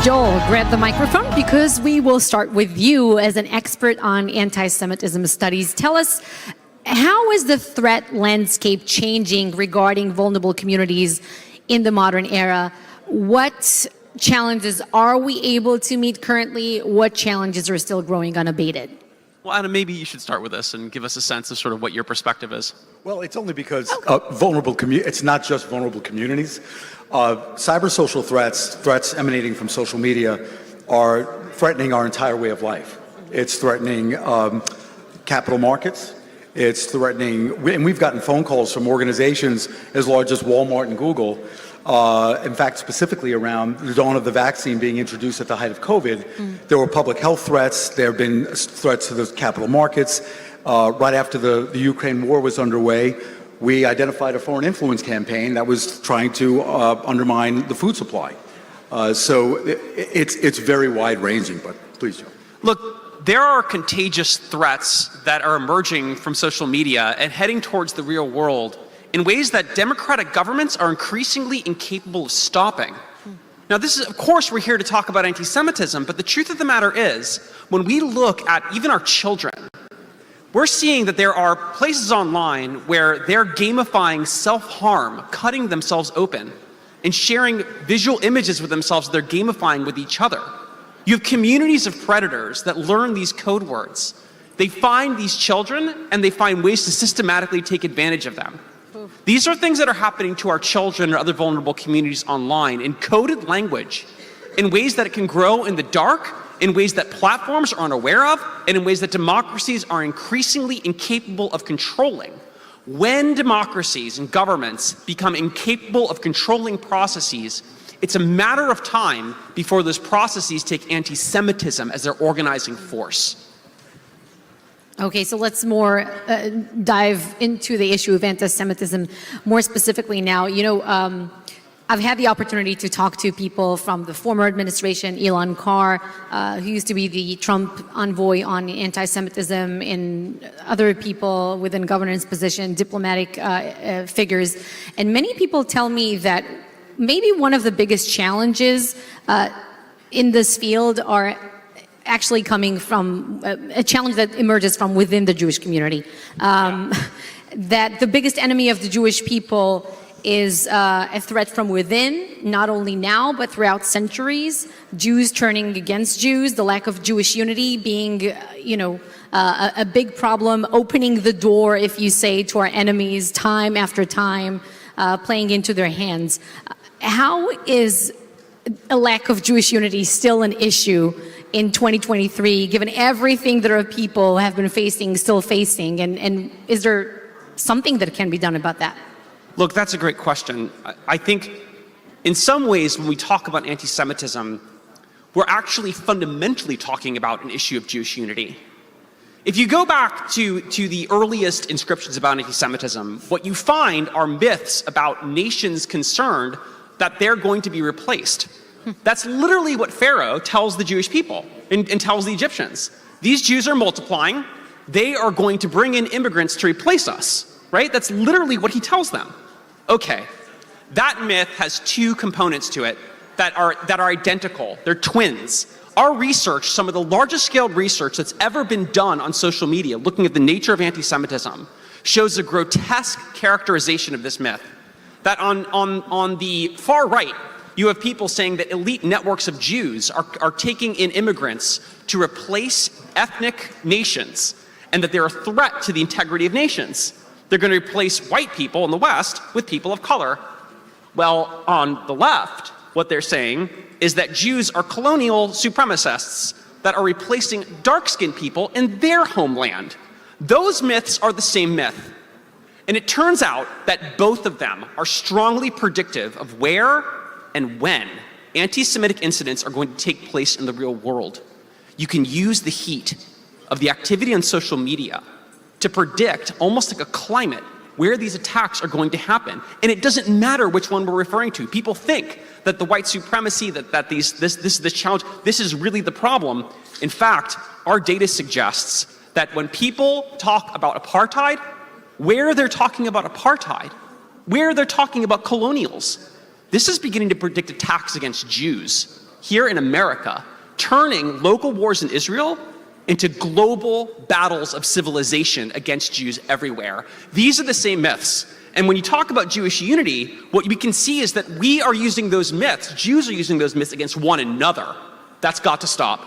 Joel, grab the microphone because we will start with you as an expert on anti-Semitism studies. Tell us, how is the threat landscape changing regarding vulnerable communities in the modern era? What challenges are we able to meet currently? What challenges are still growing unabated? Well, Adam, maybe you should start with this and give us a sense of sort of what your perspective is. Well, it's only because it's not just vulnerable communities. Cyber-social threats emanating from social media are threatening our entire way of life. It's threatening capital markets. It's threatening, and we've gotten phone calls from organizations as large as Walmart and Google. In fact, specifically around the dawn of the vaccine being introduced at the height of COVID, there were public health threats. There have been threats to the capital markets. Right after the Ukraine war was underway, we identified a foreign influence campaign that was trying to undermine the food supply. So it's very wide-ranging, but please, Joe. Look, there are contagious threats that are emerging from social media and heading towards the real world in ways that democratic governments are increasingly incapable of stopping. Now, this is, of course, we're here to talk about anti-Semitism, but the truth of the matter is, when we look at even our children, we're seeing that there are places online where they're gamifying self-harm, cutting themselves open, and sharing visual images with themselves they're gamifying with each other. You have communities of predators that learn these code words. They find these children, and they find ways to systematically take advantage of them. These are things that are happening to our children or other vulnerable communities online in coded language, in ways that it can grow in the dark, in ways that platforms are unaware of, and in ways that democracies are increasingly incapable of controlling. When democracies and governments become incapable of controlling processes, it's a matter of time before those processes take anti-Semitism as their organizing force. Okay, so let's more dive into the issue of anti-Semitism more specifically now. You know, I've had the opportunity to talk to people from the former administration, Elon Carr, who used to be the Trump envoy on anti-Semitism, and other people within governance position, diplomatic figures. And many people tell me that maybe one of the biggest challenges in this field are actually coming from a challenge that emerges from within the Jewish community. That the biggest enemy of the Jewish people is a threat from within, not only now, but throughout centuries. Jews turning against Jews, the lack of Jewish unity being, a big problem, opening the door, if you say, to our enemies time after time, playing into their hands. How is a lack of Jewish unity still an issue in 2023, given everything that our people have been facing, still facing, and is there something that can be done about that? Look, that's a great question. I think in some ways when we talk about anti-Semitism, we're actually fundamentally talking about an issue of Jewish unity. If you go back to the earliest inscriptions about anti-Semitism, what you find are myths about nations concerned that they're going to be replaced. That's literally what Pharaoh tells the Jewish people and tells the Egyptians. These Jews are multiplying. They are going to bring in immigrants to replace us, right? That's literally what he tells them. Okay, that myth has two components to it that are identical. They're twins. Our research, some of the largest scaled research that's ever been done on social media, looking at the nature of anti-Semitism, shows a grotesque characterization of this myth. That on the far right, you have people saying that elite networks of Jews are taking in immigrants to replace ethnic nations, and that they're a threat to the integrity of nations. They're going to replace white people in the West with people of color. Well, on the left, what they're saying is that Jews are colonial supremacists that are replacing dark-skinned people in their homeland. Those myths are the same myth. And it turns out that both of them are strongly predictive of where and when anti-Semitic incidents are going to take place in the real world. You can use the heat of the activity on social media to predict, almost like a climate, where these attacks are going to happen. And it doesn't matter which one we're referring to. People think that the white supremacy, this challenge, this is really the problem. In fact, our data suggests that when people talk about apartheid, where they're talking about apartheid, where they're talking about colonials, this is beginning to predict attacks against Jews. here in America, turning local wars in Israel into global battles of civilization against Jews everywhere. These are the same myths. And when you talk about Jewish unity, what we can see is that we are using those myths, Jews are using those myths against one another. That's got to stop.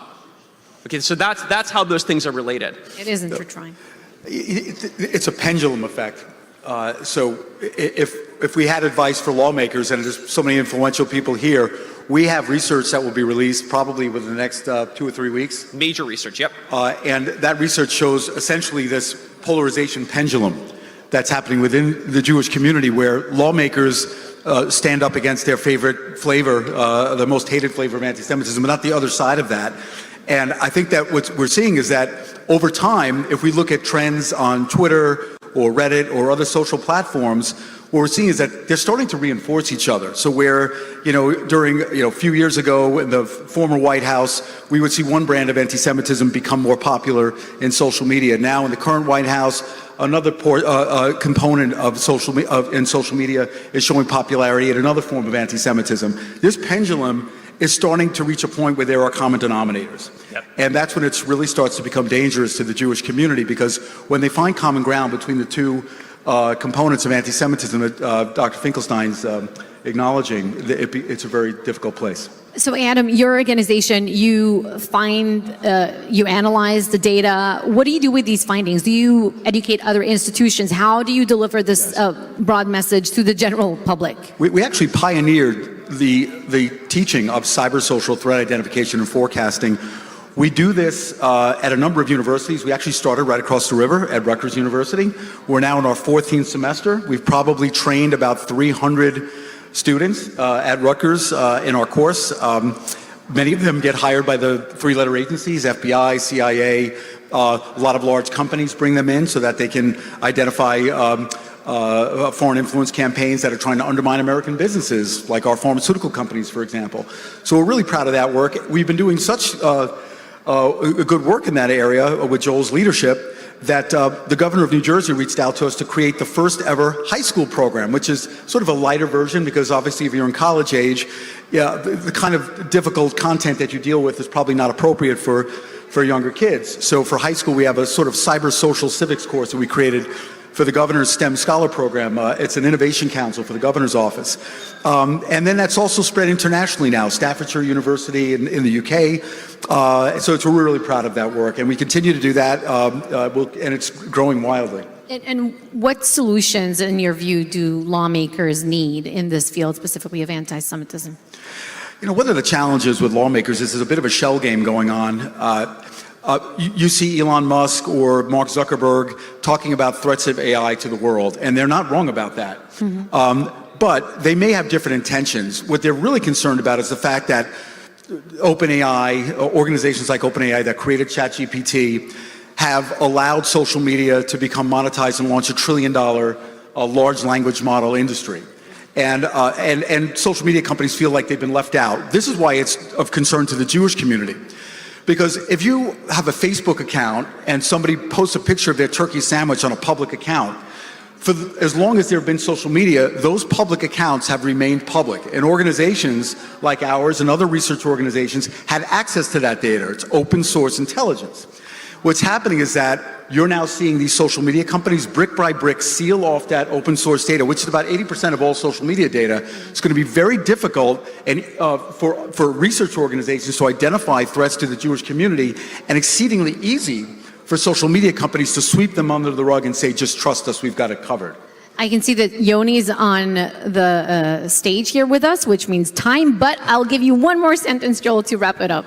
Okay, so that's how those things are related. It is intertwined. It's a pendulum effect. So if we had advice for lawmakers, and there's so many influential people here, we have research that will be released probably within the next 2 or 3 weeks. Major research, yep. And that research shows essentially this polarization pendulum that's happening within the Jewish community, where lawmakers stand up against their favorite flavor, the most hated flavor of anti-Semitism, but not the other side of that. And I think that what we're seeing is that over time, if we look at trends on Twitter or Reddit or other social platforms, what we're seeing is that they're starting to reinforce each other. So where, during, a few years ago in the former White House, we would see one brand of anti-Semitism become more popular in social media. Now in the current White House, another component of in social media is showing popularity in another form of anti-Semitism. This pendulum is starting to reach a point where there are common denominators. Yep. And that's when it really starts to become dangerous to the Jewish community, because when they find common ground between the two components of anti-Semitism that Dr. Finkelstein's acknowledging, it's a very difficult place. So Adam, your organization, you analyze the data. What do you do with these findings? Do you educate other institutions? How do you deliver this broad message to the general public? We actually pioneered the teaching of cyber-social threat identification and forecasting. We do this at a number of universities. We actually started right across the river at Rutgers University. We're now in our 14th semester. We've probably trained about 300 students at Rutgers in our course. Many of them get hired by the three-letter agencies, FBI, CIA. A lot of large companies bring them in so that they can identify foreign influence campaigns that are trying to undermine American businesses, like our pharmaceutical companies, for example. So we're really proud of that work. We've been doing such good work in that area with Joel's leadership that the governor of New Jersey reached out to us to create the first ever high school program, which is sort of a lighter version, because obviously if you're in college age, the kind of difficult content that you deal with is probably not appropriate for younger kids. So for high school, we have a sort of cyber social civics course that we created for the governor's STEM Scholar Program. It's an innovation council for the governor's office. And then that's also spread internationally now, Staffordshire University in the UK. So we're really proud of that work, and we continue to do that, and it's growing wildly. And what solutions, in your view, do lawmakers need in this field, specifically of anti-Semitism? One of the challenges with lawmakers is there's a bit of a shell game going on. You see Elon Musk or Mark Zuckerberg talking about threats of AI to the world, and they're not wrong about that. Mm-hmm. But they may have different intentions. What they're really concerned about is the fact that OpenAI, organizations like OpenAI that created ChatGPT, have allowed social media to become monetized and launch $1 trillion large language model industry. And social media companies feel like they've been left out. This is why it's of concern to the Jewish community. Because if you have a Facebook account and somebody posts a picture of their turkey sandwich on a public account, as long as there have been social media, those public accounts have remained public. And organizations like ours and other research organizations had access to that data. It's open source intelligence. What's happening is that you're now seeing these social media companies brick by brick seal off that open source data, which is about 80% of all social media data. It's going to be very difficult and for research organizations to identify threats to the Jewish community, and exceedingly easy for social media companies to sweep them under the rug and say, just trust us, we've got it covered. I can see that Yoni's on the stage here with us, which means time, but I'll give you one more sentence, Joel, to wrap it up.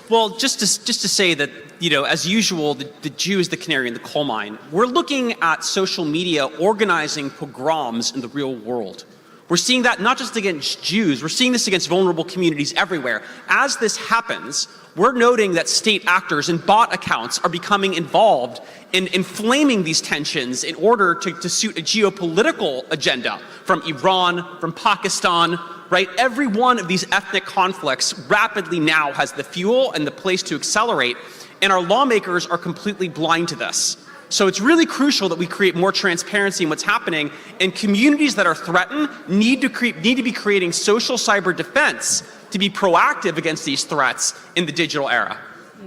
Well, just to say that, as usual, the Jew is the canary in the coal mine. We're looking at social media organizing pogroms in the real world. We're seeing that not just against Jews, we're seeing this against vulnerable communities everywhere. As this happens, we're noting that state actors and bot accounts are becoming involved in inflaming these tensions in order to suit a geopolitical agenda from Iran, from Pakistan, right? Every one of these ethnic conflicts rapidly now has the fuel and the place to accelerate, and our lawmakers are completely blind to this. So it's really crucial that we create more transparency in what's happening, and communities that are threatened need to be creating social cyber defense to be proactive against these threats in the digital era.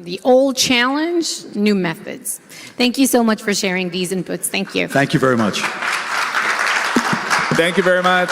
The old challenge, new methods. Thank you so much for sharing these inputs. Thank you. Thank you very much. Thank you very much.